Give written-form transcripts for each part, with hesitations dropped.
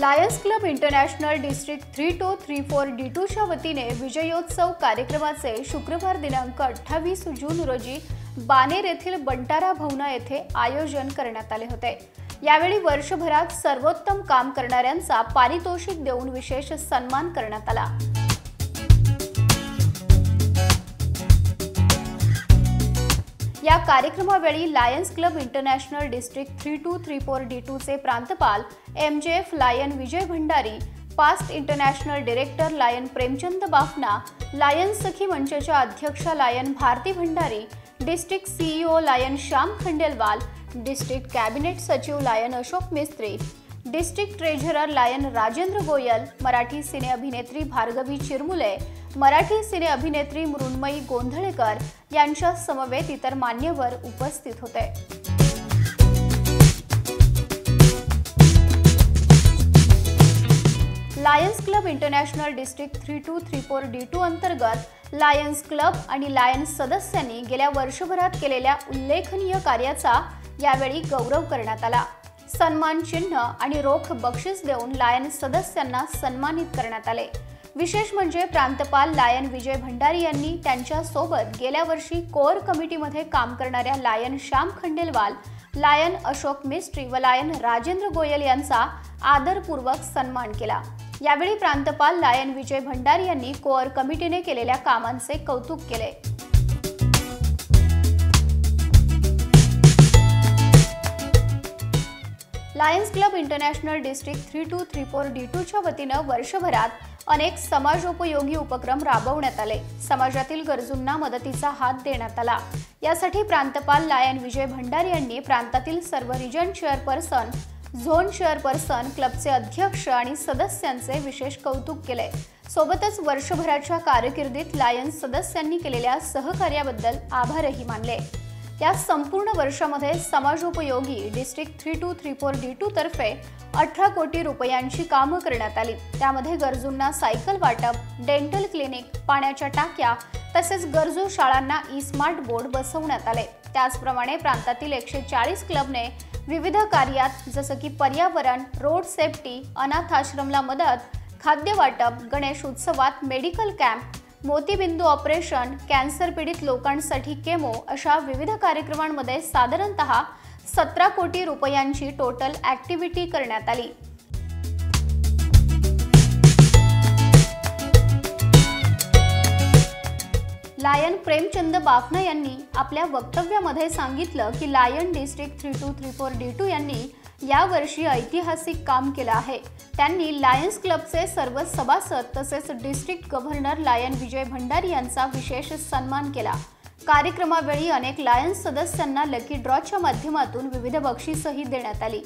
Lions club international district 3234 D2 च्या वतीने विजयोत्सव कार्यक्रमाचे शुक्रवार दिनांक 28 जून रोजी बानेर येथील बंटारा भवना येथे आयोजन करण्यात आले होते। यावेळी वर्षभरात सर्वोत्तम काम करणाऱ्यांचा पारितोषिक देऊन विशेष सन्मान करण्यात आला। या कार्यक्रमावेळी Lions club international district 3234 D2 चे प्रांतपाल MJF lion Vijay Bhandari, past international director lion Premchand Bafna, lions सखी मंचच्या अध्यक्षा lion Bharati Bhandari, district CEO lion Shyam Khandelwal, district cabinet सचिव lion Ashok Mistry, district treasurer lion Rajendra Goyal, Marathi cine अभिनेत्री भार्गवी चिरमुले, मराठी सिने अभिनेत्री मृण्मयी गोंधळेकर यांच्या समवेत इतर मान्यवर उपस्थित होते। Lions club international district 3234 D2 अंतर्गत लायन्स क्लब आणि लायन्स सदस्यांनी गेल्या वर्षभरात केलेल्या उल्लेखनीय कार्याचा यावेळी गौरव करण्यात आला। सन्मान चिन्ह आणि रोख बक्षीस देऊन लायन्स सदस्यांना सन्मानित करण्यात आले। विशेष म्हणजे प्रांतपाल लायन विजय भंडारी यांनी त्यांच्या सोबत गेल्या वर्षी कोर कमिटीमध्ये काम करणाऱ्या लायन श्याम खंडेलवाल, लायन अशोक मिस्त्री व लायन राजेंद्र गोयल यांचा आदरपूर्वक सन्मान केला। यावेळी प्रांतपाल लायन विजय भंडारी यांनी कोर कमिटीने केलेल्या कामांचे कौतुक केले। Lions club international district 3234 D2 च्या वतीने वर्षभरात अनेक समाजोपयोगी उपक्रम राबवण्यात आले। समाजातील गरजूंना मदतीचा हात देण्यात आला। यासाठी प्रांतपाल लायन विजय भंडारी यांनी प्रांतातील सर्व रिजन चेअरपर्सन, झोन चेअरपर्सन, क्लबचे अध्यक्ष आणि सदस्यांचे विशेष कौतुक केले। सोबतच वर्षभराच्या कारकिर्दीत लायन्स सदस्यांनी केलेल्या सहकार्याबद्दल आभारही मानले। या संपूर्ण वर्षामध्ये समाजोपयोगी डिस्ट्रिक्ट 3234 D2 तर्फे 18 कोटी रुपयांची कामे करण्यात आली। त्यामध्ये गरजूंना सायकल वाटप, डेंटल क्लिनिक, पाण्याच्या टाक्या तसेच गरजू शाळांना ई-स्मार्ट बोर्ड बसवण्यात आले। त्याचप्रमाणे प्रांतातील 140 क्लबने विविध कार्यात जसे की पर्यावरण, रोड सेफ्टी, अनाथ आश्रमला मदत, खाद्य वाटप, गणेश उत्सवात मेडिकल कॅम्प, मोतीबिंदू ऑपरेशन, कॅन्सर पीडित लोकांसाठी केमो अशा विविध कार्यक्रमांमध्ये साधारणतः 17 कोटी रुपयांची टोटल ॲक्टिव्हिटी करण्यात आली। लायन प्रेमचंद बाफना यांनी आपल्या वक्तव्यामध्ये सांगितलं की लायन डिस्ट्रिक्ट 3234 D2 यांनी यावर्षी ऐतिहासिक काम केलं आहे। त्यांनी लायन्स क्लबचे सर्व सभासद तसेच district governor lion Vijay Bhandari यांचा विशेष सन्मान केला। कार्यक्रमावेळी अनेक लायन्स सदस्यांना लकी ड्रॉच्या माध्यमातून विविध बक्षीसही देण्यात आली।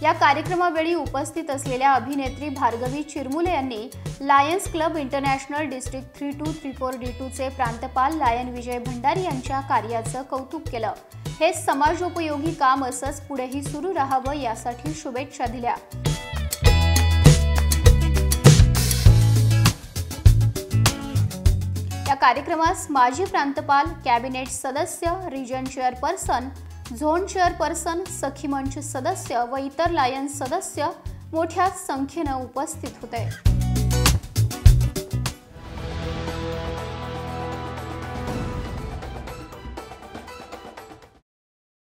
या कार्यक्रमावेळी उपस्थित असलेल्या अभिनेत्री भार्गवी चिरमुले यांनी Lions club international district 3234 D2 चे प्रांतपाल लायन विजय भंडारी यांच्या कार्याचं कौतुक केलं। हे समाजोपयोगी काम असंच पुढेही सुरू राहावं यासाठी शुभेच्छा दिल्या। या कार्यक्रमास माजी प्रांतपाल, कॅबिनेट सदस्य, रिजन चेअरपर्सन, झोन चेअरपर्सन, सखी मंच सदस्य व इतर लायन्स सदस्य मोठ्या संख्येने उपस्थित होते।